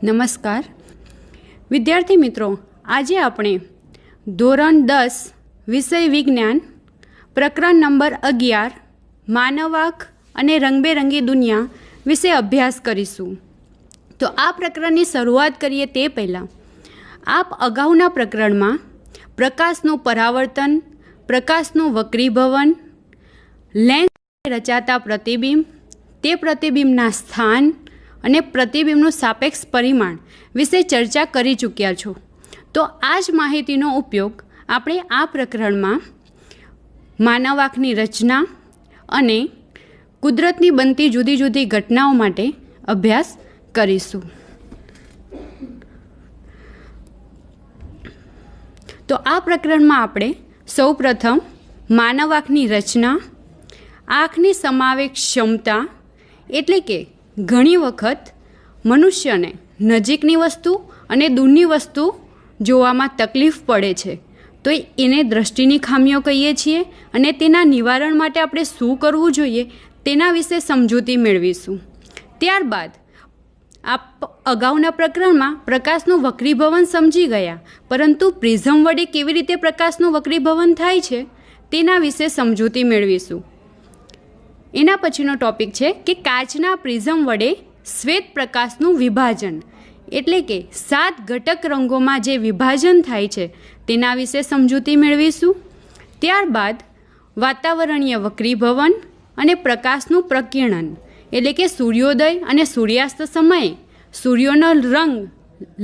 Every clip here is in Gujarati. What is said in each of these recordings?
નમસ્કાર વિદ્યાર્થી મિત્રો, આજે આપણે ધોરણ 10 વિષય વિજ્ઞાન પ્રકરણ નંબર 11 માનવાખ અને રંગબેરંગી દુનિયા વિશે અભ્યાસ કરીશું. તો આ પ્રકરણની શરૂઆત કરીએ તે પહેલાં આપ અગાઉના પ્રકરણમાં પ્રકાશનું પરાવર્તન, પ્રકાશનું વક્રીભવન, લેન્સ રચાતા પ્રતિબિંબ, તે પ્રતિબિંબના સ્થાન અને પ્રતિબિંબનું સાપેક્ષ પરિમાણ વિશે ચર્ચા કરી ચૂક્યા છો. તો આ જ માહિતીનો ઉપયોગ આપણે આ પ્રકરણમાં માનવાખની રચના અને કુદરતની બનતી જુદી જુદી ઘટનાઓ માટે અભ્યાસ કરીશું. તો આ પ્રકરણમાં આપણે સૌપ્રથમ માનવાખની રચના, આંખની સમાવેશ ક્ષમતા એટલે કે ઘણી વખત મનુષ્યને નજીકની વસ્તુ અને દૂરની વસ્તુ જોવામાં તકલીફ પડે છે, તો એને દ્રષ્ટિની ખામીઓ કહીએ છીએ અને તેના નિવારણ માટે આપણે શું કરવું જોઈએ તેના વિશે સમજૂતી મેળવીશું. ત્યારબાદ અગાઉના પ્રકરણમાં પ્રકાશનું વક્રીભવન સમજી ગયા, પરંતુ પ્રિઝમ વડે કેવી રીતે પ્રકાશનું વક્રીભવન થાય છે તેના વિશે સમજૂતી મેળવીશું. એના પછીનો ટોપિક છે કે કાચના પ્રિઝમ વડે શ્વેત પ્રકાશનું વિભાજન એટલે કે 7 ઘટક રંગોમાં જે વિભાજન થાય છે તેના વિશે સમજૂતી મેળવીશું. ત્યારબાદ વાતાવરણીય વક્રીભવન અને પ્રકાશનું પ્રકીર્ણન એટલે કે સૂર્યોદય અને સૂર્યાસ્ત સમયે સૂર્યનો રંગ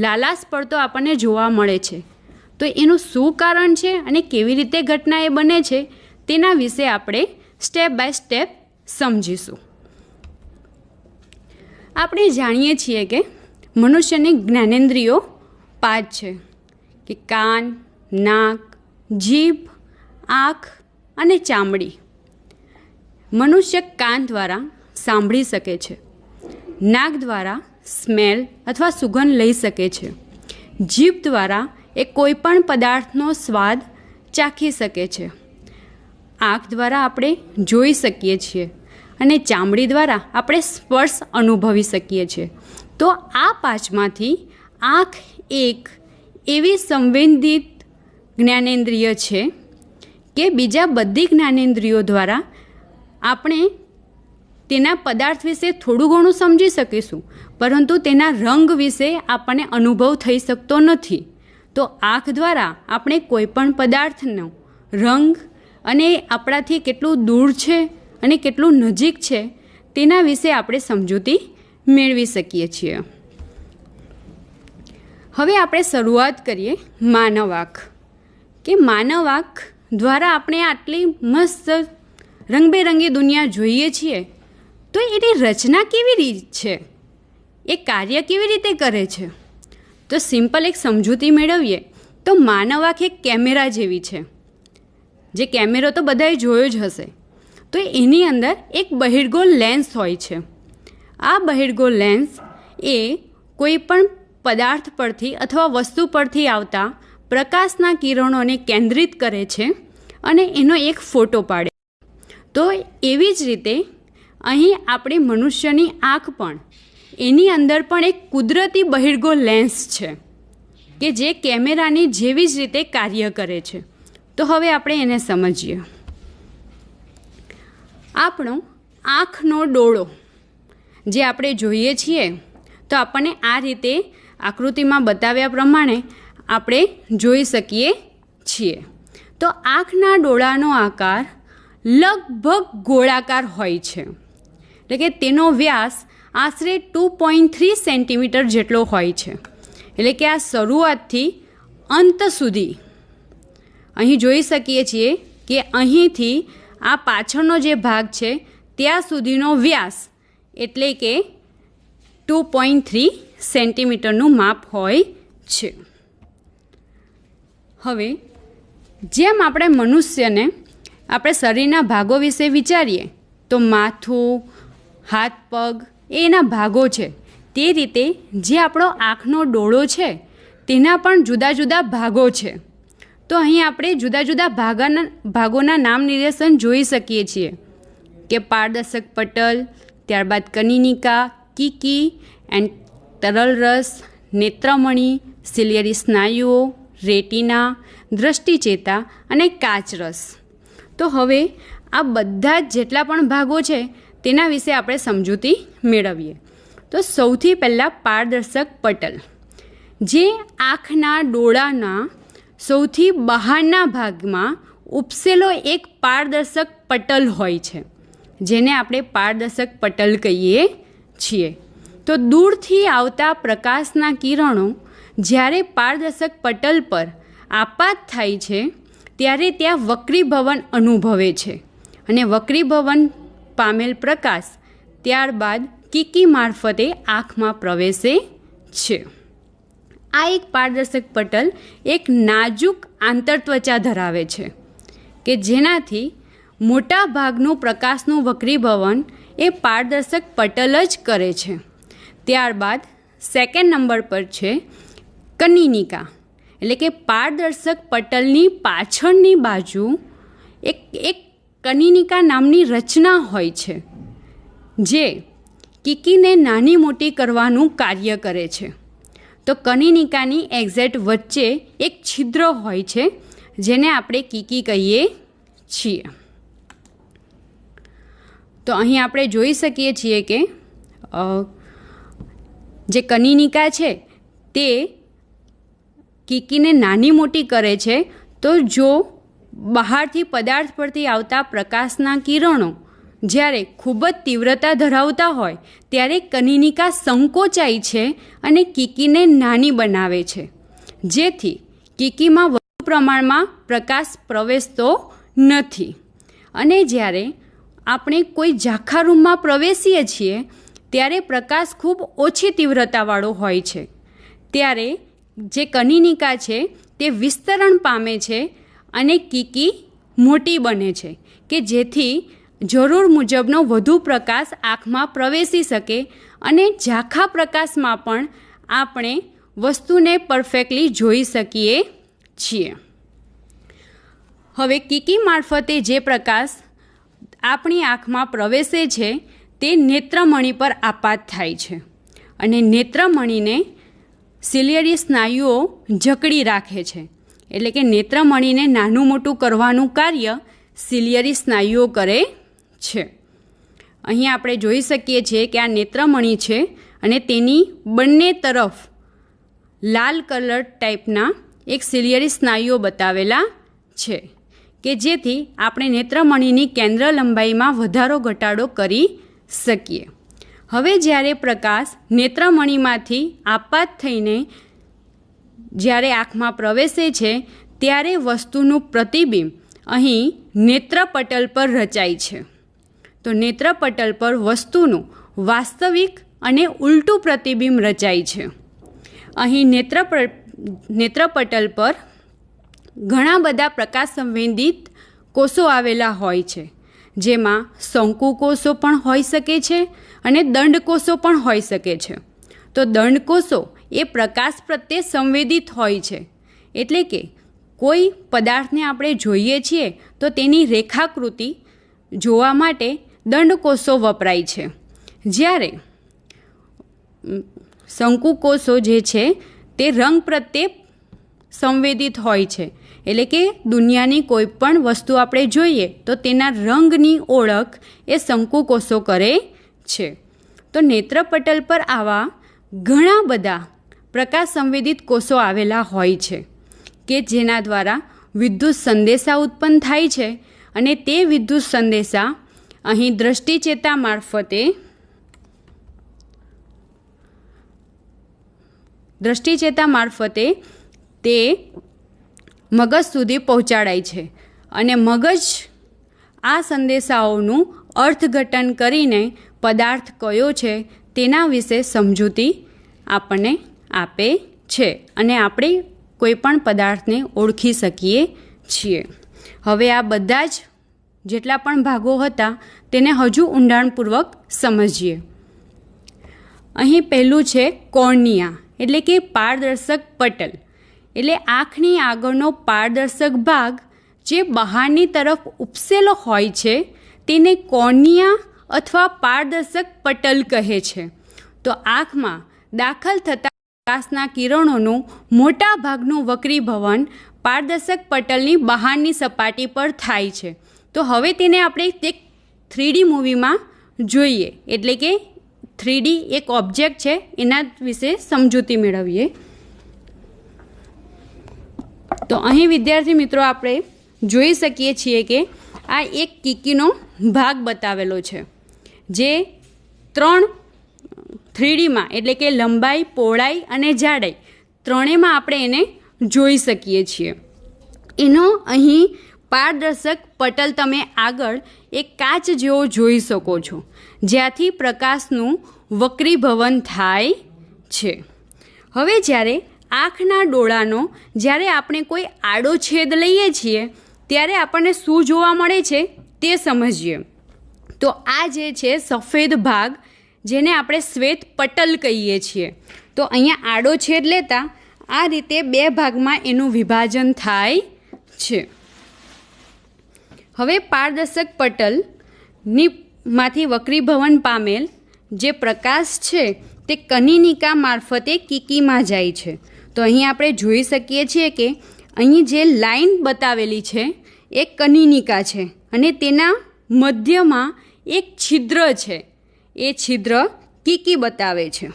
લાલાશ પડતો આપણને જોવા મળે છે, તો એનું શું કારણ છે અને કેવી રીતે ઘટના એ બને છે તેના વિશે આપણે સ્ટેપ બાય સ્ટેપ સમજીશું. આપણે જાણીએ છીએ કે મનુષ્યની જ્ઞાનેન્દ્રિયો 5 છે કે કાન, નાક, જીભ, આંખ અને ચામડી. મનુષ્ય કાન દ્વારા સાંભળી શકે છે, નાક દ્વારા સ્મેલ અથવા સુગંધ લઈ શકે છે, જીભ દ્વારા એ કોઈપણ પદાર્થનો સ્વાદ ચાખી શકે છે, આંખ દ્વારા આપણે જોઈ શકીએ છીએ અને ચામડી દ્વારા આપણે સ્પર્શ અનુભવી શકીએ છીએ. તો આ 5માંથી આંખ એક એવી સંવેદિત જ્ઞાનેન્દ્રિય છે કે બીજા બધી જ્ઞાનેન્દ્રિયો દ્વારા આપણે તેના પદાર્થ વિશે થોડું ઘણું સમજી શકીશું, પરંતુ તેના રંગ વિશે આપણને અનુભવ થઈ શકતો નથી. તો આંખ દ્વારા આપણે કોઈપણ પદાર્થનો રંગ અને આપણાથી કેટલું દૂર છે અને કેટલું નજીક છે તેના વિશે આપણે સમજૂતી મેળવી શકીએ છીએ. હવે આપણે શરૂઆત કરીએ માનવાખ કે માનવાખ દ્વારા આપણે આટલી મસ્ત રંગબેરંગી દુનિયા જોઈએ છીએ, તો એની રચના કેવી રીત છે, એ કાર્ય કેવી રીતે કરે છે? તો સિમ્પલ એક સમજૂતી મેળવીએ તો માનવાખ એક કેમેરા જેવી છે. જે કેમેરો તો બધાએ જોયો જ હશે. તો એની અંદર એક બહિર્ગોળ લેન્સ હોય છે. આ બહિર્ગોળ લેન્સ એ કોઈ પણ પદાર્થ પરથી અથવા વસ્તુ પરથી આવતા પ્રકાશના કિરણોને કેન્દ્રિત કરે છે અને એનો એક ફોટો પાડે. તો એવી જ રીતે અહીં આપણી મનુષ્યની આંખ પણ એની અંદર પણ એક કુદરતી બહિર્ગોળ લેન્સ છે કે જે કેમેરાની જેવી જ રીતે કાર્ય કરે છે. તો હવે આપણે એને સમજીએ. આપણો આંખનો ડોળો જે આપણે જોઈએ છીએ તો આપણને આ રીતે આકૃતિમાં બતાવ્યા પ્રમાણે આપણે જોઈ શકીએ છીએ. તો આંખના ડોળાનો આકાર લગભગ ગોળાકાર હોય છે, એટલે કે તેનો વ્યાસ આશરે 2.3 સેન્ટીમીટર જેટલો હોય છે. એટલે કે આ શરૂઆતથી અંત સુધી અહીં જોઈ શકીએ છીએ કે અહીંથી આ પાછળનો જે ભાગ છે ત્યાં સુધીનો વ્યાસ એટલે કે 2.3 સેન્ટીમીટરનું માપ હોય છે. હવે જેમ આપણે મનુષ્યને આપણે શરીરના ભાગો વિશે વિચારીએ તો માથું, હાથ, પગ એ એના ભાગો છે, તે રીતે જે આપણો આંખનો ડોળો છે તેના પણ જુદા જુદા ભાગો છે. તો અહીં આપણે જુદા જુદા ભાગોના નામ નિર્દેશન જોઈ શકીએ છીએ કે પારદર્શક પટલ, ત્યારબાદ કનિનિકા, કીકી એન્ડ તરલ રસ, નેત્રમણી, સિલિયરી સ્નાયુઓ, રેટિના, દ્રષ્ટિચેતા અને કાચરસ. તો હવે આ બધા જ જેટલા પણ ભાગો છે તેના વિશે આપણે સમજૂતી મેળવીએ. તો સૌથી પહેલાં પારદર્શક પટલ, જે આંખના ડોળાના સૌથી બહારના ભાગમાં ઉપસેલો એક પારદર્શક પટલ હોય છે, જેને આપણે પારદર્શક પટલ કહીએ છીએ. તો દૂરથી આવતા પ્રકાશના કિરણો જ્યારે પારદર્શક પટલ પર આપાત થાય છે ત્યારે ત્યાં વક્રીભવન અનુભવે છે અને વક્રીભવન પામેલ પ્રકાશ ત્યારબાદ કીકી મારફતે આંખમાં પ્રવેશે છે. આ એક પારદર્શક પટલ એક નાજુક આંતરત્વચા ધરાવે છે કે જેનાથી મોટા ભાગનું પ્રકાશનું વક્રીભવન એ પારદર્શક પટલ જ કરે છે. ત્યારબાદ સેકન્ડ નંબર પર છે કનિનિકા, એટલે કે પારદર્શક પટલની પાછળની બાજુ એક કનિનિકા નામની રચના હોય છે, જે કીકીને નાની મોટી કરવાનું કાર્ય કરે છે. તો કનિનિકાની એક્ઝેક્ટ વચ્ચે એક છિદ્ર હોય છે, જેને આપણે કીકી કહીએ છીએ. તો અહીં આપણે જોઈ શકીએ છીએ કે જે કનિનિકા છે તે કીકીને નાની મોટી કરે છે. તો જો બહારથી પદાર્થ પરથી આવતા પ્રકાશના કિરણો જ્યારે ખૂબ જ તીવ્રતા ધરાવતા હોય ત્યારે કનિનિકા સંકોચાય છે અને કીકીને નાની બનાવે છે, જેથી કીકીમાં વધુ પ્રમાણમાં પ્રકાશ પ્રવેશતો નથી. અને જ્યારે આપણે કોઈ ઝાંખા રૂમમાં પ્રવેશીએ છીએ ત્યારે પ્રકાશ ખૂબ ઓછી તીવ્રતાવાળો હોય છે, ત્યારે જે કનિનિકા છે તે વિસ્તરણ પામે છે અને કીકી મોટી બને છે કે જેથી જરૂર મુજબનો વધુ પ્રકાશ આંખમાં પ્રવેશી શકે અને ઝાંખા પ્રકાશમાં પણ આપણે વસ્તુને પરફેક્ટલી જોઈ શકીએ છીએ. હવે કીકી મારફતે જે પ્રકાશ આપણી આંખમાં પ્રવેશે છે તે નેત્રમણી પર આપાત થાય છે અને નેત્રમણીને સિલિયરી સ્નાયુઓ જકડી રાખે છે, એટલે કે નેત્રમણીને નાનું મોટું કરવાનું કાર્ય સિલિયરી સ્નાયુઓ કરે છે. અહીં આપણે જોઈ શકીએ છીએ કે આ નેત્રમણી છે અને તેની બંને તરફ લાલ કલર ટાઈપના એક સિલિયરી સ્નાયુઓ બતાવેલા છે કે જેથી આપણે નેત્રમણીની કેન્દ્ર લંબાઈમાં વધારો ઘટાડો કરી શકીએ. હવે જ્યારે પ્રકાશ નેત્રમણીમાંથી આપાત થઈને જ્યારે આંખમાં પ્રવેશે છે ત્યારે વસ્તુનું પ્રતિબિંબ અહીં નેત્રપટલ પર રચાય છે. તો નેત્રપટલ પર વસ્તુનું વાસ્તવિક અને ઉલટું પ્રતિબિંબ રચાય છે. અહીં નેત્રપટલ પર ઘણા બધા પ્રકાશ સંવેદિત કોષો આવેલા હોય છે, જેમાં શંકુ કોષો પણ હોઈ શકે છે અને દંડકોષો પણ હોઈ શકે છે. તો દંડકોષો એ પ્રકાશ પ્રત્યે સંવેદિત હોય છે, એટલે કે કોઈ પદાર્થને આપણે જોઈએ છીએ તો તેની રેખાકૃતિ જોવા માટે દંડકોષો વપરાય છે, જ્યારે શંકુકોષો જે છે તે રંગ પ્રત્યે સંવેદિત હોય છે, એટલે કે દુનિયાની કોઈ પણ વસ્તુ આપણે જોઈએ તો તેના રંગની ઓળખ એ શંકુકોષો કરે છે. તો નેત્રપટલ પર આવા ઘણા બધા પ્રકાશ સંવેદિત કોષો આવેલા હોય છે કે જેના દ્વારા વિદ્યુત સંદેશા ઉત્પન્ન થાય છે અને તે વિદ્યુત સંદેશા અહીં દ્રષ્ટિચેતા મારફતે તે મગજ સુધી પહોંચાડાય છે અને મગજ આ સંદેશાઓનું અર્થઘટન કરીને પદાર્થ કયો છે તેના વિશે સમજૂતી આપણને આપે છે અને આપણે કોઈ પણ પદાર્થને ઓળખી શકીએ છીએ. હવે આ બધા જ જેટલા પણ ભાગો હતા તેને હજુ ઊંડાણપૂર્વક સમજીએ. અહીં પહેલું છે કોર્નિયા, એટલે કે પારદર્શક પટલ, એટલે આંખની આગળનો પારદર્શક ભાગ જે બહારની તરફ ઉપસેલો હોય છે તેને કોર્નિયા અથવા પારદર્શક પટલ કહે છે. તો આંખમાં દાખલ થતા પ્રકાશના કિરણોનું મોટા ભાગનું વક્રીભવન પારદર્શક પટલની બહારની સપાટી પર થાય છે. તો હવે તેને આપણે એક 3D મૂવીમાં જોઈએ, એટલે કે 3D એક ઓબ્જેક્ટ છે એના વિશે સમજૂતી મેળવીએ. તો અહીં વિદ્યાર્થી મિત્રો આપણે જોઈ શકીએ છીએ કે આ એક કીકીનો ભાગ બતાવેલો છે, જે 3Dમાં એટલે કે લંબાઈ, પહોળાઈ અને જાડાઈ ત્રણેયમાં આપણે એને જોઈ શકીએ છીએ. એનો અહીં પારદર્શક પટલ તમે આગળ એક કાચ જેવો જોઈ શકો છો, જ્યાંથી પ્રકાશનું વક્રીભવન થાય છે. હવે જ્યારે આંખના ડોળાનો જ્યારે આપણે કોઈ આડો છેદ લઈએ છીએ ત્યારે આપણને શું જોવા મળે છે તે સમજીએ. તો આ જે છે સફેદ ભાગ, જેને આપણે શ્વેત પટલ કહીએ છીએ. તો અહીંયા આડો છેદ લેતા આ રીતે બે ભાગમાં એનું વિભાજન થાય છે. હવે પારદર્શક પટલની માંથી વક્રીભવન પામેલ જે પ્રકાશ છે તે કનિનિકા મારફતે કીકીમાં જાય છે. તો અહીં આપણે જોઈ શકીએ છીએ કે અહીં જે લાઈન બતાવેલી છે એ કનિનિકા છે અને તેના મધ્યમાં એક છિદ્ર છે, એ છિદ્ર કીકી બતાવે છે.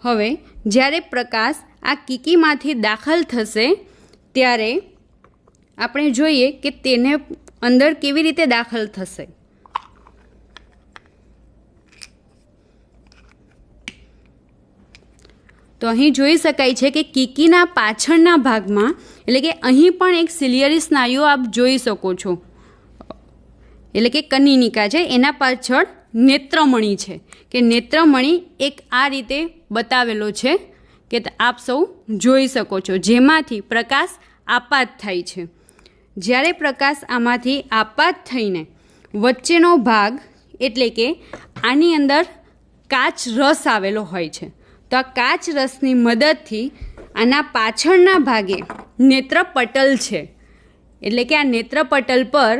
હવે જ્યારે પ્રકાશ આ કીકીમાંથી દાખલ થશે ત્યારે આપણે જોઈએ કે તેને અંદર કેવી રીતે દાખલ થશે. તો અહીં જોઈ શકાય છે કે કીકીના પાછળના ભાગમાં, એટલે કે અહીં પણ એક સિલિયરી સ્નાયુ આપ જોઈ શકો છો, એટલે કે કનિનિકા છે, એના પાછળ નેત્રમણી છે, કે નેત્રમણી એક આ રીતે બતાવેલો છે કે આપ સૌ જોઈ શકો છો, જેમાંથી પ્રકાશ આપાત થાય છે. જ્યારે પ્રકાશ આમાંથી આપાત થઈને વચ્ચેનો ભાગ એટલે કે આની અંદર કાચ રસ આવેલો હોય છે, તો આ કાચ રસની મદદથી આના પાછળના ભાગે નેત્રપટલ છે, એટલે કે આ નેત્રપટલ પર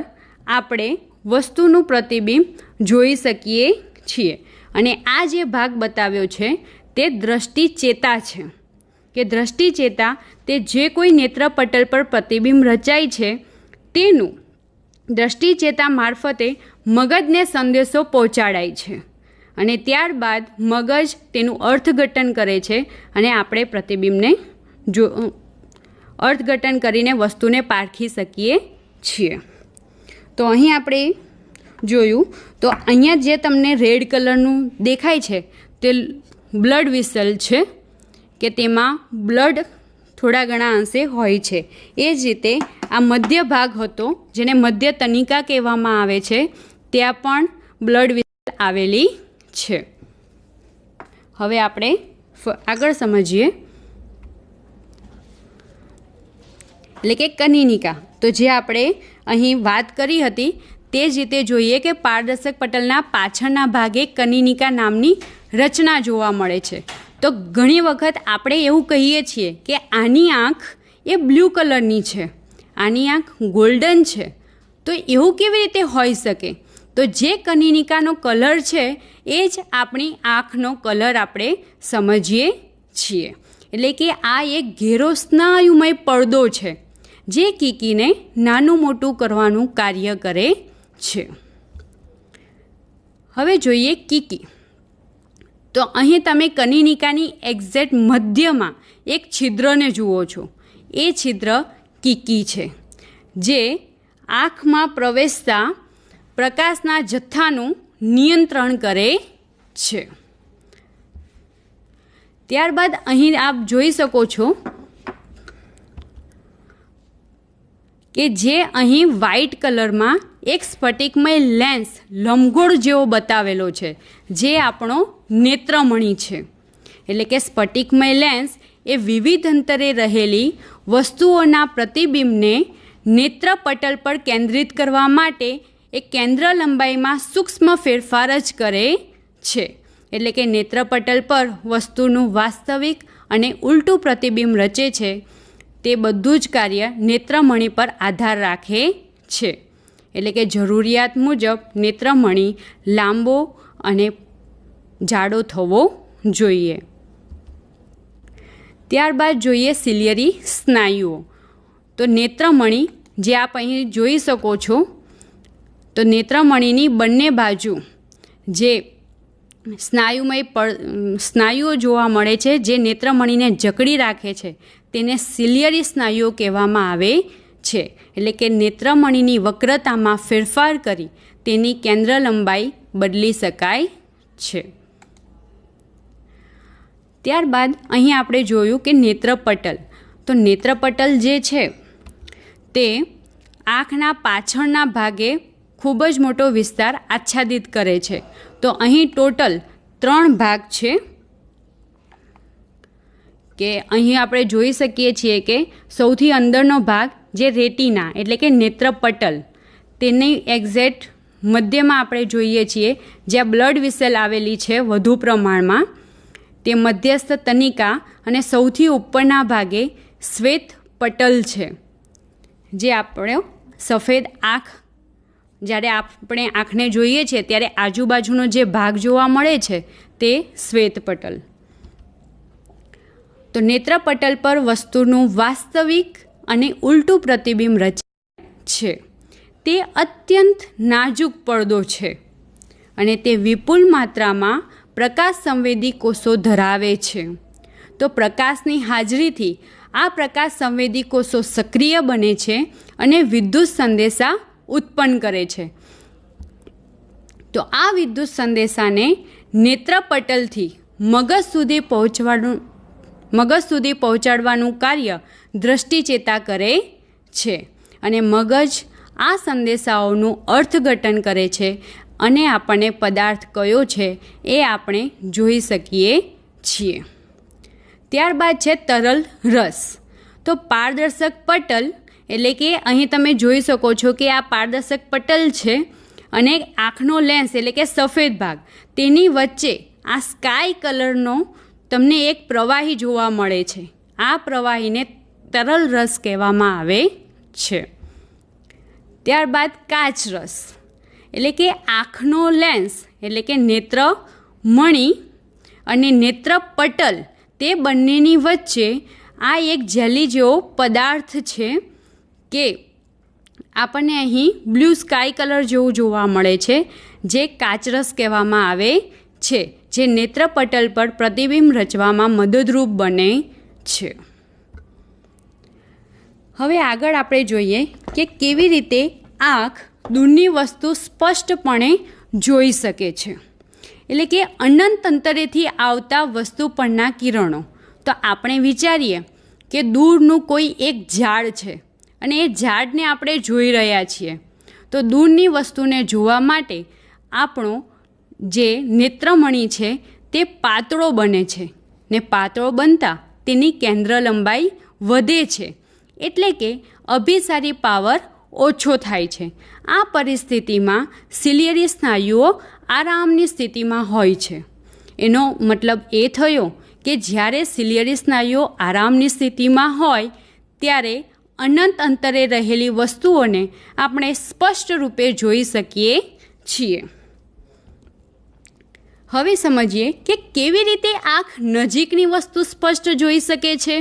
આપણે વસ્તુનું પ્રતિબિંબ જોઈ શકીએ છીએ. અને આ જે ભાગ બતાવ્યો છે તે દ્રષ્ટિચેતા છે, કે દ્રષ્ટિચેતા તે જે કોઈ નેત્રપટલ પર પ્રતિબિંબ રચાય છે તેનું દ્રષ્ટિચેતા મારફતે મગજને સંદેશો પહોંચાડાય છે અને ત્યારબાદ મગજ તેનું અર્થઘટન કરે છે અને આપણે પ્રતિબિંબને અર્થઘટન કરીને વસ્તુને પારખી શકીએ છીએ. તો અહીં આપણે જોયું તો અહીંયા જે તમને રેડ કલરનું દેખાય છે તે બ્લડ વિસલ છે, કે તેમાં બ્લડ થોડા ઘણા અંશે હોય છે. એ જ રીતે આ મધ્ય ભાગ હતો જેને મધ્ય તનિકા કહેવામાં આવે છે, ત્યાં પણ બ્લડ વિસલ આવેલી છે. હવે આપણે આગળ સમજીએ, એટલે કે કનિનિકા. તો જે આપણે અહીં વાત કરી હતી તે જ રીતે જોઈએ કે પારદર્શક પટલના પાછળના ભાગે કનિનિકા નામની રચના જોવા મળે છે. તો ઘણી વખત આપણે એવું કહીએ છીએ કે આની આંખ એ બ્લુ કલરની છે, આની આંખ ગોલ્ડન છે. તો એવું કેવી રીતે હોઈ શકે? તો જે કનિનિકાનો કલર છે એ જ આપણી આંખનો કલર આપણે સમજીએ છીએ. એટલે કે આ એક ઘેરો સ્નાયુમય પડદો છે જે કીકીને નાનું મોટું કરવાનું કાર્ય કરે છે. હવે જોઈએ કીકી. તો અહીં તમે કનિનિકાની એક્ઝેક્ટ મધ્યમાં એક છિદ્રને જુઓ છો, એ છિદ્ર કીકી છે, જે આંખમાં પ્રવેશતા પ્રકાશના જથ્થાનું નિયંત્રણ કરે છે. ત્યારબાદ અહીં આપ જોઈ શકો છો કે જે અહીં વ્હાઇટ કલરમાં એક સ્ફટિકમય લેન્સ લંબગોળ જેવો બતાવેલો છે, જે આપણો નેત્રમણી છે. એટલે કે સ્ફટિકમય લેન્સ એ વિવિધ અંતરે રહેલી વસ્તુઓના પ્રતિબિંબને નેત્રપટલ પર કેન્દ્રિત કરવા માટે એ કેન્દ્ર લંબાઈમાં સૂક્ષ્મ ફેરફાર જ કરે છે. એટલે કે નેત્રપટલ પર વસ્તુનું વાસ્તવિક અને ઉલટું પ્રતિબિંબ રચે છે, તે બધું જ કાર્ય નેત્રમણી પર આધાર રાખે છે. એટલે કે જરૂરિયાત મુજબ નેત્રમણી લાંબો અને જાડો થવો જોઈએ. ત્યારબાદ જોઈએ સિલિયરી સ્નાયુઓ. તો નેત્રમણી જે આપ અહીં જોઈ શકો છો, તો નેત્રમણીની બંને બાજુ જે સ્નાયુઓ જોવા મળે છે, જે નેત્રમણીને જકડી રાખે છે, તેને સિલિયરી સ્નાયુઓ કહેવામાં આવે છે. એટલે કે નેત્રમણીની વક્રતામાં ફેરફાર કરી તેની કેન્દ્ર લંબાઈ બદલી શકાય છે. ત્યારબાદ અહીં આપણે જોયું કે નેત્રપટલ. તો નેત્રપટલ જે છે તે આંખના પાછળના ભાગે ખૂબ જ મોટો વિસ્તાર આચ્છાદિત કરે છે. તો અહીં ટોટલ 3 ભાગ છે, કે અહીં આપણે જોઈ શકીએ છીએ કે સૌથી અંદરનો ભાગ જે રેટિના એટલે કે નેત્રપટલ, તેની એક્ઝેક્ટ મધ્યમાં આપણે જોઈએ છીએ જ્યાં બ્લડ વેસલ આવેલી છે વધુ પ્રમાણમાં, તે મધ્યસ્થ તનિકા અને સૌથી ઉપરના ભાગે શ્વેત પટલ છે, જે આપણો સફેદ આંખ, જ્યારે આપણે આંખને જોઈએ છીએ ત્યારે આજુબાજુનો જે ભાગ જોવા મળે છે તે શ્વેત પટલ. તો નેત્રપટલ પર વસ્તુનું વાસ્તવિક અને ઉલટું પ્રતિબિંબ રચાય છે. તે અત્યંત નાજુક પડદો છે અને તે વિપુલ માત્રામાં પ્રકાશ સંવેદી કોષો ધરાવે છે. તો પ્રકાશની હાજરીથી આ પ્રકાશ સંવેદી કોષો સક્રિય બને છે અને વિદ્યુત સંદેશા ઉત્પન્ન કરે છે. તો આ વિદ્યુત સંદેશાને નેત્રપટલથી મગજ સુધી પહોંચાડવાનું કાર્ય દ્રષ્ટિચેતા કરે છે અને મગજ આ સંદેશાઓનું અર્થઘટન કરે છે અને આપણને પદાર્થ કયો છે એ આપણે જોઈ શકીએ છીએ. ત્યારબાદ છે તરલ રસ. તો પારદર્શક પટલ એટલે કે અહીં તમે જોઈ શકો છો કે આ પારદર્શક પટલ છે અને આંખનો લેન્સ એટલે કે સફેદ ભાગ, તેની વચ્ચે આ સ્કાય કલરનો તમને એક પ્રવાહી જોવા મળે છે. આ પ્રવાહીને તરલ રસ કહેવામાં આવે છે. ત્યારબાદ કાચ રસ એટલે કે આંખનો લેન્સ એટલે કે નેત્રમણી અને નેત્રપટલ, તે બંનેની વચ્ચે આ એક જેલી જેવો પદાર્થ છે કે આપણને અહીં બ્લુ સ્કાય કલર જેવું જોવા મળે છે, જે કાચરસ કહેવામાં આવે છે, જે નેત્રપટલ પર પ્રતિબિંબ રચવામાં મદદરૂપ બને છે. હવે આગળ આપણે જોઈએ કે કેવી રીતે આંખ દૂરની વસ્તુ સ્પષ્ટપણે જોઈ શકે છે. એટલે કે અનંત અંતરેથી આવતા વસ્તુ પરના કિરણો. તો આપણે વિચારીએ કે દૂરનું કોઈ એક ઝાડ છે અને એ ઝાડને આપણે જોઈ રહ્યા છીએ, તો દૂરની વસ્તુને જોવા માટે આપણો જે નેત્રમણી છે તે પાતળો બને છે ને પાતળો બનતા તેની કેન્દ્ર લંબાઈ વધે છે, એટલે કે અભિસારી પાવર ઓછો થાય છે. આ પરિસ્થિતિમાં સિલિયરી સ્નાયુઓ આરામની સ્થિતિમાં હોય છે. એનો મતલબ એ થયો કે જ્યારે સિલિયરી સ્નાયુઓ આરામની સ્થિતિમાં હોય ત્યારે અનંત અંતરે રહેલી વસ્તુઓને આપણે સ્પષ્ટ રૂપે જોઈ શકીએ છીએ. હવે સમજીએ કે કેવી રીતે આંખ નજીકની વસ્તુ સ્પષ્ટ જોઈ શકે છે.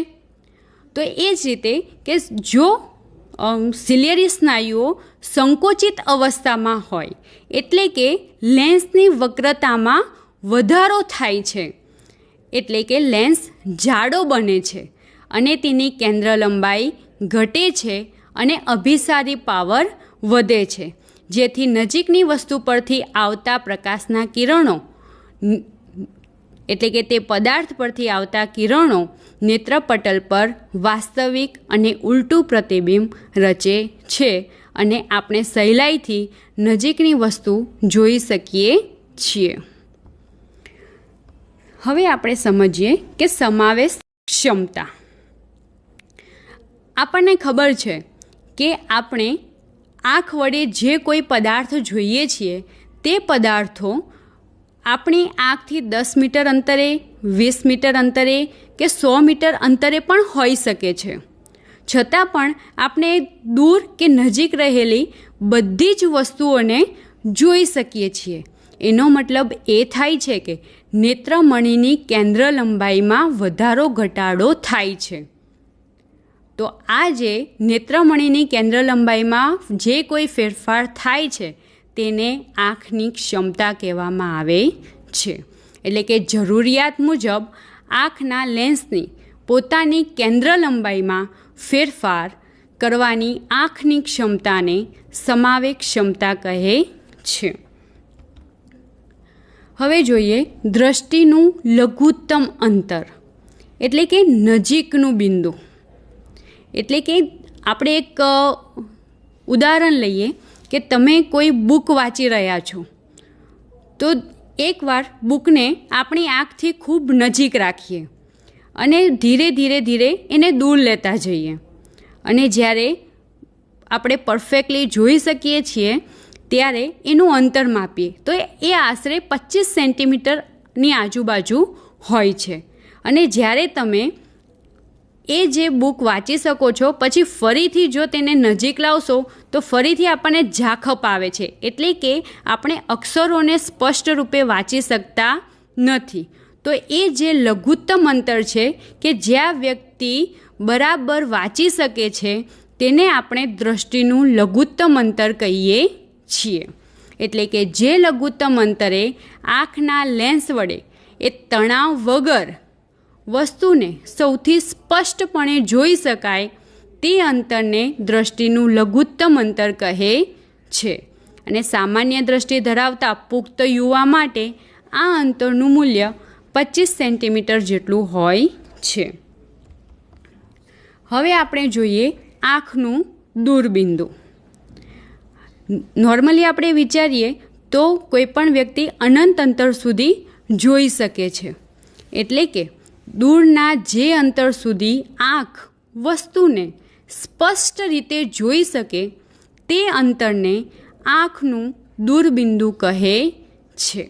તો એ જ રીતે કે જો સિલિયરી સ્નાયુઓ સંકોચિત અવસ્થામાં હોય, એટલે કે લેન્સની વક્રતામાં વધારો થાય છે, એટલે કે લેન્સ જાડો બને છે અને તેની કેન્દ્ર લંબાઈ ઘટે છે અને અભિસારી પાવર વધે છે, જેથી નજીકની વસ્તુ પરથી આવતા પ્રકાશના કિરણો એટલે કે તે પદાર્થ પરથી આવતા કિરણો નેત્રપટલ પર વાસ્તવિક અને ઉલટું પ્રતિબિંબ રચે છે અને આપણે સહેલાઈથી નજીકની વસ્તુ જોઈ શકીએ છીએ. હવે આપણે સમજીએ કે સમાવેશ ક્ષમતા. આપણને ખબર છે કે આપણે આંખ વડે જે કોઈ પદાર્થ જોઈએ છીએ તે પદાર્થો આપણી આંખથી 10 મીટર અંતરે, 20 મીટર અંતરે કે 100 મીટર અંતરે પણ હોઈ શકે છે. છતાં પણ આપણે દૂર કે નજીક રહેલી બધી જ વસ્તુઓને જોઈ શકીએ છીએ. એનો મતલબ એ થાય છે કે નેત્રમણીની કેન્દ્ર લંબાઈમાં વધારો ઘટાડો થાય છે. તો આ જે નેત્રમણીની કેન્દ્ર લંબાઈમાં જે કોઈ ફેરફાર થાય છે તેને આંખની ક્ષમતા કહેવામાં આવે છે. એટલે કે જરૂરિયાત મુજબ આંખના લેન્સની પોતાની કેન્દ્ર લંબાઈમાં ફેરફાર કરવાની આંખની ક્ષમતાને સમાવેગ ક્ષમતા કહે છે. હવે જોઈએ દ્રષ્ટિનું લઘુત્તમ અંતર એટલે કે નજીકનું બિંદુ. એટલે કે આપણે એક ઉદાહરણ લઈએ કે તમે કોઈ બુક વાંચી રહ્યા છો તો એકવાર બુકને આપણી આંખથી ખૂબ નજીક રાખીએ અને ધીરે ધીરે ધીરે એને દૂર લેતા જઈએ અને જ્યારે આપણે પરફેક્ટલી જોઈ શકીએ છીએ ત્યારે એનું અંતર માપીએ તો એ આશરે 25 સેન્ટીમીટરની આજુબાજુ હોય છે. અને જ્યારે તમે એ જે બુક વાંચી શકો છો પછી ફરીથી જો તેને નજીક લાવશો તો ફરીથી આપણને ઝાંખપ આવે છે. એટલે કે આપણે અક્ષરોને સ્પષ્ટ રૂપે વાંચી શકતા નથી. તો એ જે લઘુત્તમ અંતર છે કે જ્યાં વ્યક્તિ બરાબર વાંચી શકે છે તેને આપણે દ્રષ્ટિનું લઘુત્તમ અંતર કહીએ છીએ. એટલે કે જે લઘુત્તમ અંતરે આંખના લેન્સ વડે એ તણાવ વગર વસ્તુને સૌથી સ્પષ્ટપણે જોઈ શકાય તે અંતરને દ્રષ્ટિનું લઘુત્તમ અંતર કહે છે. અને સામાન્ય દ્રષ્ટિ ધરાવતા પુખ્ત યુવા માટે આ અંતરનું મૂલ્ય 25 સેન્ટીમીટર જેટલું હોય છે. હવે આપણે જોઈએ આંખનું દૂરબિંદુ. નોર્મલી આપણે વિચારીએ તો કોઈ પણ વ્યક્તિ અનંત અંતર સુધી જોઈ શકે છે. એટલે કે દૂરના જે અંતર સુધી આંખ વસ્તુને સ્પષ્ટ રીતે જોઈ શકે તે અંતરને આંખનું દૂરબિંદુ કહે છે.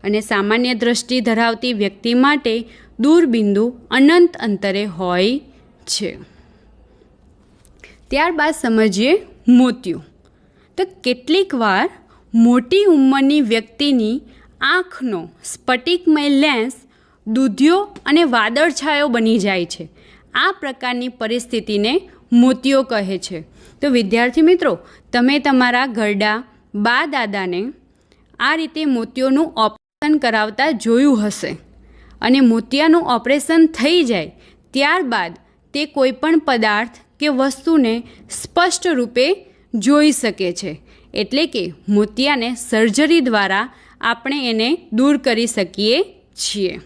અને સામાન્ય દ્રષ્ટિ ધરાવતી વ્યક્તિ માટે દૂરબિંદુ અનંત અંતરે હોય છે. ત્યારબાદ સમજીએ મોતિયું. તો કેટલીક વાર મોટી ઉંમરની વ્યક્તિની આંખનો સ્ફટિકમય લેન્સ દૂધિયો અને વાદળછાયો બની જાય છે. આ પ્રકારની પરિસ્થિતિને મોતિયો કહે છે. તો વિદ્યાર્થી મિત્રો, તમે તમારા ઘરડા બા દાદાને આ રીતે મોતિયોનું ઓપરેશન કરાવતા જોયું હશે. અને મોતિયાનું ઓપરેશન થઈ જાય ત્યારબાદ તે કોઈપણ પદાર્થ કે વસ્તુને સ્પષ્ટ રૂપે જોઈ શકે છે. એટલે કે મોતિયાને સર્જરી દ્વારા આપણે એને દૂર કરી શકીએ છીએ.